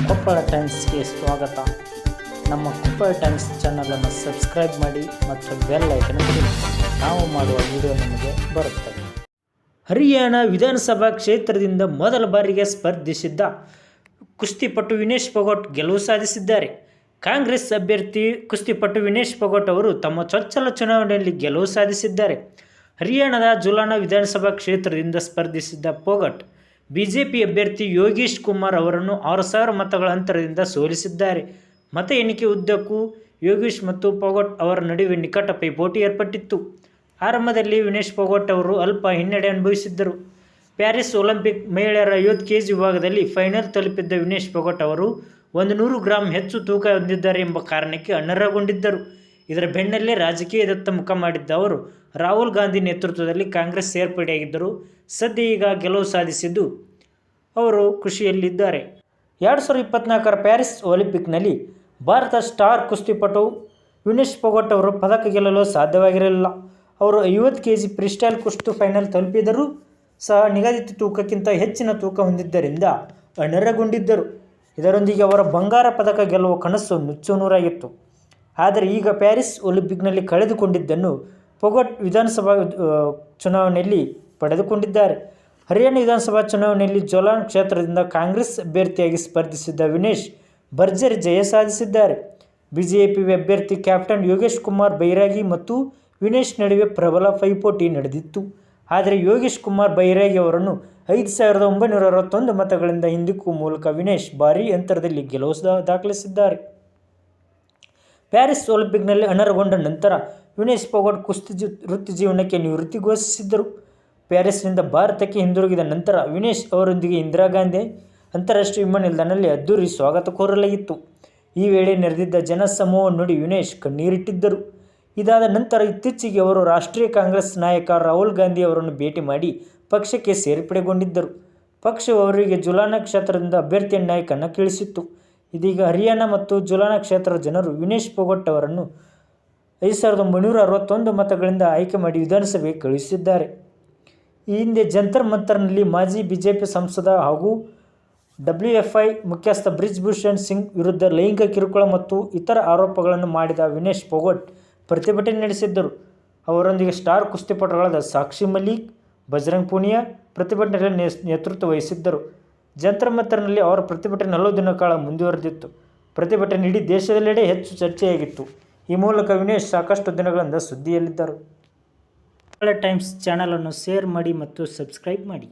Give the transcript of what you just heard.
ಕೊಪ್ಪಳ ಟೈಮ್ಸ್ಗೆ ಸ್ವಾಗತ. ನಮ್ಮ ಕೊಪ್ಪಳ ಟೈಮ್ಸ್ ಚಾನಲನ್ನು ಸಬ್ಸ್ಕ್ರೈಬ್ ಮಾಡಿ ಮತ್ತು ಬೆಲ್ ಐಕನ್ ಒತ್ತಿ. ನಾವು ಮಾಡುವ ವಿಡಿಯೋ ನಿಮಗೆ ಬರುತ್ತದೆ. ಹರಿಯಾಣ ವಿಧಾನಸಭಾ ಕ್ಷೇತ್ರದಿಂದ ಮೊದಲ ಬಾರಿಗೆ ಸ್ಪರ್ಧಿಸಿದ್ದ ಕುಸ್ತಿಪಟು ವಿನೇಶ್ ಫೋಗಟ್ ಗೆಲುವು ಸಾಧಿಸಿದ್ದಾರೆ. ಕಾಂಗ್ರೆಸ್ ಅಭ್ಯರ್ಥಿ ಕುಸ್ತಿಪಟು ವಿನೇಶ್ ಫೋಗಟ್ ಅವರು ತಮ್ಮ ಚೊಚ್ಚಲ ಚುನಾವಣೆಯಲ್ಲಿ ಗೆಲುವು ಸಾಧಿಸಿದ್ದಾರೆ. ಹರಿಯಾಣದ ಜುಲಾನ ವಿಧಾನಸಭಾ ಕ್ಷೇತ್ರದಿಂದ ಸ್ಪರ್ಧಿಸಿದ್ದ ಫೋಗಟ್ ಬಿಜೆಪಿ ಅಭ್ಯರ್ಥಿ ಯೋಗೇಶ್ ಕುಮಾರ್ ಅವರನ್ನು 6,000 ಮತಗಳ ಅಂತರದಿಂದ ಸೋಲಿಸಿದ್ದಾರೆ. ಮತ ಎಣಿಕೆ ಉದ್ದಕ್ಕೂ ಯೋಗೇಶ್ ಮತ್ತು ಫೋಗಟ್ ಅವರ ನಡುವೆ ನಿಕಟ ಪೈಪೋಟಿ ಏರ್ಪಟ್ಟಿತ್ತು. ಆರಂಭದಲ್ಲಿ ವಿನೇಶ್ ಫೋಗಟ್ ಅವರು ಅಲ್ಪ ಹಿನ್ನಡೆ ಅನುಭವಿಸಿದ್ದರು. ಪ್ಯಾರಿಸ್ ಒಲಿಂಪಿಕ್ ಮಹಿಳೆಯರ 50 kg ವಿಭಾಗದಲ್ಲಿ ಫೈನಲ್ ತಲುಪಿದ್ದ ವಿನೇಶ್ ಫೋಗಟ್ ಅವರು 100 ಗ್ರಾಂ ಹೆಚ್ಚು ತೂಕ ಹೊಂದಿದ್ದಾರೆ ಎಂಬ ಕಾರಣಕ್ಕೆ ಅನರ್ಹಗೊಂಡಿದ್ದರು. ಇದರ ಬೆನ್ನಲ್ಲೇ ರಾಜಕೀಯದತ್ತ ಮುಖ ಮಾಡಿದ್ದ ಅವರು ರಾಹುಲ್ ಗಾಂಧಿ ನೇತೃತ್ವದಲ್ಲಿ ಕಾಂಗ್ರೆಸ್ ಸೇರ್ಪಡೆಯಾಗಿದ್ದರು. ಸದ್ಯ ಈಗ ಗೆಲುವು ಸಾಧಿಸಿದ್ದು ಅವರು ಖುಷಿಯಲ್ಲಿದ್ದಾರೆ. 2024ರ ಪ್ಯಾರಿಸ್ ಒಲಿಂಪಿಕ್ನಲ್ಲಿ ಭಾರತ ಸ್ಟಾರ್ ಕುಸ್ತಿಪಟು ವಿನೇಶ್ ಫೋಗಟ್ ಅವರು ಪದಕ ಗೆಲ್ಲಲು ಸಾಧ್ಯವಾಗಿರಲಿಲ್ಲ. ಅವರು 50 kg ಫ್ರೀಸ್ಟೈಲ್ ಕುಸ್ತಿ ಫೈನಲ್ ತಲುಪಿದರೂ ಸಹ ನಿಗದಿತ ತೂಕಕ್ಕಿಂತ ಹೆಚ್ಚಿನ ತೂಕ ಹೊಂದಿದ್ದರಿಂದ ಅನರ್ಹಗೊಂಡಿದ್ದರು. ಇದರೊಂದಿಗೆ ಅವರ ಬಂಗಾರ ಪದಕ ಗೆಲ್ಲುವ ಕನಸು ನುಚ್ಚುನೂರಾಗಿತ್ತು. ಆದರೆ ಈಗ ಪ್ಯಾರಿಸ್ ಒಲಿಂಪಿಕ್ನಲ್ಲಿ ಕಳೆದುಕೊಂಡಿದ್ದನ್ನು ಫೋಗಟ್ ವಿಧಾನಸಭಾ ಚುನಾವಣೆಯಲ್ಲಿ ಪಡೆದುಕೊಂಡಿದ್ದಾರೆ. ಹರಿಯಾಣ ವಿಧಾನಸಭಾ ಚುನಾವಣೆಯಲ್ಲಿ ಜೋಲಾನ್ ಕ್ಷೇತ್ರದಿಂದ ಕಾಂಗ್ರೆಸ್ ಅಭ್ಯರ್ಥಿಯಾಗಿ ಸ್ಪರ್ಧಿಸಿದ್ದ ವಿನೇಶ್ ಭರ್ಜರಿ ಜಯ ಸಾಧಿಸಿದ್ದಾರೆ. ಬಿಜೆಪಿ ಅಭ್ಯರ್ಥಿ ಕ್ಯಾಪ್ಟನ್ ಯೋಗೇಶ್ ಕುಮಾರ್ ಬೈರಾಗಿ ಮತ್ತು ವಿನೇಶ್ ನಡುವೆ ಪ್ರಬಲ ಪೈಪೋಟಿ ನಡೆದಿತ್ತು. ಆದರೆ ಯೋಗೇಶ್ ಕುಮಾರ್ ಬೈರಾಗಿ ಅವರನ್ನು 5,961 ಮತಗಳಿಂದ ಹಿಂದಿಕ್ಕುವ ಮೂಲಕ ವಿನೇಶ್ ಭಾರೀ ಅಂತರದಲ್ಲಿ ಗೆಲುವು ದಾಖಲಿಸಿದ್ದಾರೆ. ಪ್ಯಾರಿಸ್ ಒಲಿಂಪಿಕ್ನಲ್ಲಿ ಅನರ್ಹಗೊಂಡ ನಂತರ ವಿನೇಶ್ ಫೋಗಟ್ ಕುಸ್ತಿ ವೃತ್ತಿ ಜೀವನಕ್ಕೆ ನಿವೃತ್ತಿ ಘೋಷಿಸಿದ್ದರು. ಪ್ಯಾರಿಸ್ನಿಂದ ಭಾರತಕ್ಕೆ ಹಿಂದಿರುಗಿದ ನಂತರ ವಿನೇಶ್ ಅವರೊಂದಿಗೆ ಇಂದಿರಾ ಗಾಂಧಿ ಅಂತಾರಾಷ್ಟ್ರೀಯ ವಿಮಾನ ನಿಲ್ದಾಣದಲ್ಲಿ ಅದ್ದೂರಿ ಸ್ವಾಗತ ಕೋರಲಾಗಿತ್ತು. ಈ ವೇಳೆ ನೆರೆದಿದ್ದ ಜನಸಮೂಹವನ್ನು ನೋಡಿ ವಿನೇಶ್ ಕಣ್ಣೀರಿಟ್ಟಿದ್ದರು. ಇದಾದ ನಂತರ ಇತ್ತೀಚೆಗೆ ಅವರು ರಾಷ್ಟ್ರೀಯ ಕಾಂಗ್ರೆಸ್ ನಾಯಕ ರಾಹುಲ್ ಗಾಂಧಿ ಅವರನ್ನು ಭೇಟಿ ಮಾಡಿ ಪಕ್ಷಕ್ಕೆ ಸೇರ್ಪಡೆಗೊಂಡಿದ್ದರು. ಪಕ್ಷವು ಅವರಿಗೆ ಜುಲಾನ ಕ್ಷೇತ್ರದಿಂದ ಅಭ್ಯರ್ಥಿಯನ್ನಾಗಿ ಕಣಕ್ಕಿಳಿಸಿತ್ತು. ಇದೀಗ ಹರಿಯಾಣ ಮತ್ತು ಜುಲಾನ ಕ್ಷೇತ್ರದ ಜನರು ವಿನೇಶ್ ಫೋಗಟ್ ಅವರನ್ನು 5,961 ಮತಗಳಿಂದ ಆಯ್ಕೆ ಮಾಡಿ ವಿಧಾನಸಭೆಗೆ ಕಳುಹಿಸಿದ್ದಾರೆ. ಈ ಹಿಂದೆ ಜಂತರ್ ಮಂತರ್ನಲ್ಲಿ ಮಾಜಿ ಬಿಜೆಪಿ ಸಂಸದ ಹಾಗೂ WFI ಮುಖ್ಯಸ್ಥ ಬ್ರಿಜ್ ಭೂಷಣ್ ಸಿಂಗ್ ವಿರುದ್ಧ ಲೈಂಗಿಕ ಕಿರುಕುಳ ಮತ್ತು ಇತರ ಆರೋಪಗಳನ್ನು ಮಾಡಿದ ವಿನೇಶ್ ಫೋಗಟ್ ಪ್ರತಿಭಟನೆ ನಡೆಸಿದ್ದರು. ಅವರೊಂದಿಗೆ ಸ್ಟಾರ್ ಕುಸ್ತಿಪಟುಗಳಾದ ಸಾಕ್ಷಿ ಮಲಿಕ್, ಬಜರಂಗ್ ಪೂನಿಯಾ ಪ್ರತಿಭಟನೆಯಲ್ಲಿ ನೇತೃತ್ವ ವಹಿಸಿದ್ದರು. ಜಂತರ್ ಮಂತರ್ನಲ್ಲಿ ಅವರ ಪ್ರತಿಭಟನೆ 40 ದಿನಗಳ ಕಾಲ ಮುಂದುವರೆದಿತ್ತು. ಪ್ರತಿಭಟನೆ ಇಡೀ ದೇಶದೆಲ್ಲೆಡೆ ಹೆಚ್ಚು ಚರ್ಚೆಯಾಗಿತ್ತು. ಈ ಮೂಲಕ ವಿನೇಶ್ ಸಾಕಷ್ಟು ದಿನಗಳಿಂದ ಸುದ್ದಿಯಲ್ಲಿದ್ದರು. ಕೊಪ್ಪಳ ಟೈಮ್ಸ್ ಚಾನಲನ್ನು ಶೇರ್ ಮಾಡಿ ಮತ್ತು ಸಬ್ಸ್ಕ್ರೈಬ್ ಮಾಡಿ.